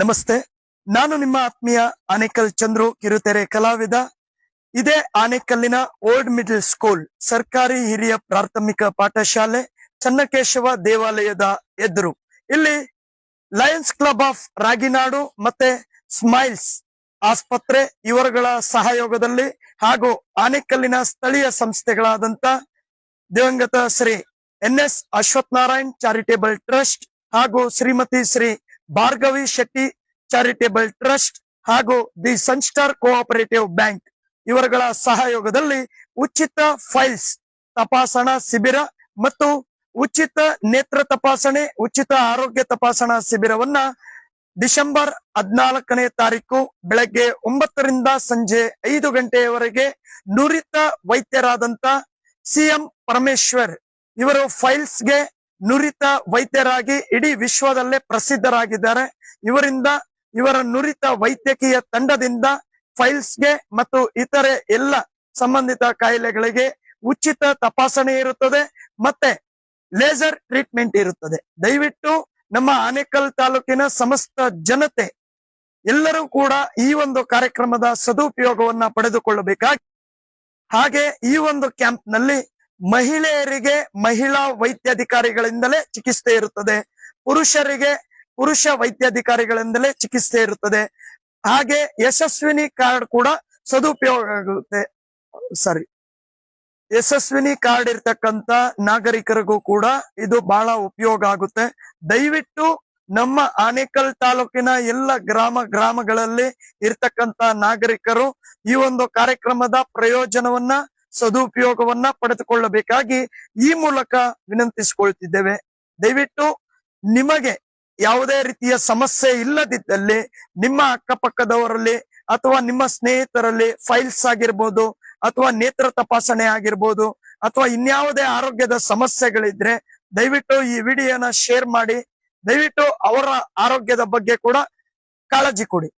ನಮಸ್ತೆ, ನಾನು ನಿಮ್ಮ ಆತ್ಮೀಯ ಆನೇಕಲ್ ಚಂದ್ರು ಕಿರುತೆರೆ ಕಲಾವಿದ. ಇದೇ ಆನೇಕಲ್ಲಿನ ಓಲ್ಡ್ ಮಿಡಲ್ ಸ್ಕೂಲ್ ಸರ್ಕಾರಿ ಹಿರಿಯ ಪ್ರಾಥಮಿಕ ಪಾಠಶಾಲೆ ಚನ್ನಕೇಶವ ದೇವಾಲಯದ ಎದುರು. ಇಲ್ಲಿ ಲಯನ್ಸ್ ಕ್ಲಬ್ ಆಫ್ ರಾಗಿನಾಡು ಮತ್ತೆ ಸ್ಮೈಲ್ಸ್ ಆಸ್ಪತ್ರೆ ಇವರುಗಳ ಸಹಯೋಗದಲ್ಲಿ ಹಾಗೂ ಆನೇಕಲ್ಲಿನ ಸ್ಥಳೀಯ ಸಂಸ್ಥೆಗಳಾದಂತ ದಿವಂಗತ Shri NS Ashwath Narayan charitable trust ಹಾಗೂ ಶ್ರೀಮತಿ ಶ್ರೀ ಭಾರ್ಗವಿ ಶೆಟ್ಟಿ ಚಾರಿಟೇಬಲ್ ಟ್ರಸ್ಟ್ ಹಾಗೂ ದಿ ಸನ್ಸ್ಟಾರ್ ಕೋಆಪರೇಟಿವ್ ಬ್ಯಾಂಕ್ ಇವರುಗಳ ಸಹಯೋಗದಲ್ಲಿ ಉಚಿತ ಫೈಲ್ಸ್ ತಪಾಸಣಾ ಶಿಬಿರ ಮತ್ತು ಉಚಿತ ನೇತ್ರ ತಪಾಸಣೆ, ಉಚಿತ ಆರೋಗ್ಯ ತಪಾಸಣಾ ಶಿಬಿರವನ್ನ ಡಿಸೆಂಬರ್ 14ನೇ ತಾರೀಕು ಬೆಳಗ್ಗೆ 9 ರಿಂದ ಸಂಜೆ 5 ಗಂಟೆಯವರೆಗೆ ನುರಿತ ವೈದ್ಯರಾದಂತ CM ಪರಮೇಶ್ವರ್ ಇವರು ಫೈಲ್ಸ್ಗೆ ನುರಿತ ವೈದ್ಯರಾಗಿ ಇಡೀ ವಿಶ್ವದಲ್ಲೇ ಪ್ರಸಿದ್ಧರಾಗಿದ್ದಾರೆ. ಇವರ ನುರಿತ ವೈದ್ಯಕೀಯ ತಂಡದಿಂದ ಫೈಲ್ಸ್ಗೆ ಮತ್ತು ಇತರೆ ಎಲ್ಲ ಸಂಬಂಧಿತ ಕಾಯಿಲೆಗಳಿಗೆ ಉಚಿತ ತಪಾಸಣೆ ಇರುತ್ತದೆ ಮತ್ತೆ ಲೇಸರ್ ಟ್ರೀಟ್ಮೆಂಟ್ ಇರುತ್ತದೆ. ದಯವಿಟ್ಟು ನಮ್ಮ ಆನೇಕಲ್ ತಾಲೂಕಿನ ಸಮಸ್ತ ಜನತೆ ಎಲ್ಲರೂ ಕೂಡ ಈ ಒಂದು ಕಾರ್ಯಕ್ರಮದ ಸದುಪಯೋಗವನ್ನ ಪಡೆದುಕೊಳ್ಳಬೇಕಾಗಿ, ಹಾಗೆ ಈ ಒಂದು ಕ್ಯಾಂಪ್ ನಲ್ಲಿ ಮಹಿಳೆಯರಿಗೆ ಮಹಿಳಾ ವೈದ್ಯಾಧಿಕಾರಿಗಳಿಂದಲೇ ಚಿಕಿತ್ಸೆ ಇರುತ್ತದೆ, ಪುರುಷರಿಗೆ ಪುರುಷ ವೈದ್ಯಾಧಿಕಾರಿಗಳಿಂದಲೇ ಚಿಕಿತ್ಸೆ ಇರುತ್ತದೆ. ಹಾಗೆ ಯಶಸ್ವಿನಿ ಕಾರ್ಡ್ ಕೂಡ ಸದುಪಯೋಗ ಆಗುತ್ತೆ. ಯಶಸ್ವಿನಿ ಕಾರ್ಡ್ ಇರ್ತಕ್ಕಂತ ನಾಗರಿಕರಿಗೂ ಕೂಡ ಇದು ಬಹಳ ಉಪಯೋಗ ಆಗುತ್ತೆ. ದಯವಿಟ್ಟು ನಮ್ಮ ಆನೇಕಲ್ ತಾಲೂಕಿನ ಎಲ್ಲ ಗ್ರಾಮಗಳಲ್ಲಿ ಇರ್ತಕ್ಕಂತ ನಾಗರಿಕರು ಈ ಒಂದು ಕಾರ್ಯಕ್ರಮದ ಪ್ರಯೋಜನವನ್ನ ಸದುಪಯೋಗವನ್ನ ಪಡೆದುಕೊಳ್ಳಬೇಕಾಗಿ ಈ ಮೂಲಕ ವಿನಂತಿಸಿಕೊಳ್ತಿದ್ದೇವೆ. ದಯವಿಟ್ಟು ನಿಮಗೆ ಯಾವುದೇ ರೀತಿಯ ಸಮಸ್ಯೆ ಇಲ್ಲದಿದ್ದಲ್ಲಿ ನಿಮ್ಮ ಅಕ್ಕಪಕ್ಕದವರಲ್ಲಿ ಅಥವಾ ನಿಮ್ಮ ಸ್ನೇಹಿತರಲ್ಲಿ ಫೈಲ್ಸ್ ಆಗಿರ್ಬೋದು ಅಥವಾ ನೇತ್ರ ತಪಾಸಣೆ ಆಗಿರ್ಬೋದು ಅಥವಾ ಇನ್ಯಾವುದೇ ಆರೋಗ್ಯದ ಸಮಸ್ಯೆಗಳಿದ್ರೆ ದಯವಿಟ್ಟು ಈ ವಿಡಿಯೋನ ಶೇರ್ ಮಾಡಿ. ದಯವಿಟ್ಟು ಅವರ ಆರೋಗ್ಯದ ಬಗ್ಗೆ ಕೂಡ ಕಾಳಜಿ ಕೊಡಿ.